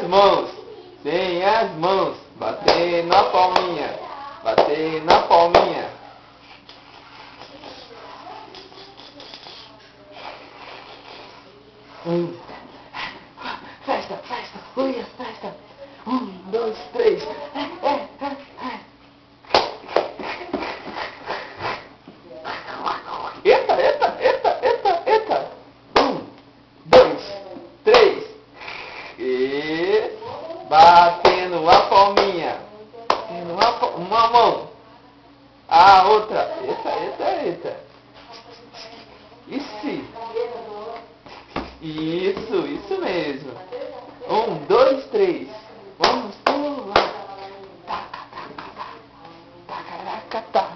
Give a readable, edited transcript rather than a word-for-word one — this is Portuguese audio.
mãos. Sem as mãos. Batendo a palminha. Batendo a palminha. Festa, festa, ui, festa. 1, 2, 3. Eita, eita, eita, eita, eita. 1, 2, 3. E batendo a palminha. Batendo uma mão. A outra. Eita, eita, eita. Isso mesmo. 1, 2, 3. Vamos pular. Taca, taca, taca, taca, taca, taca.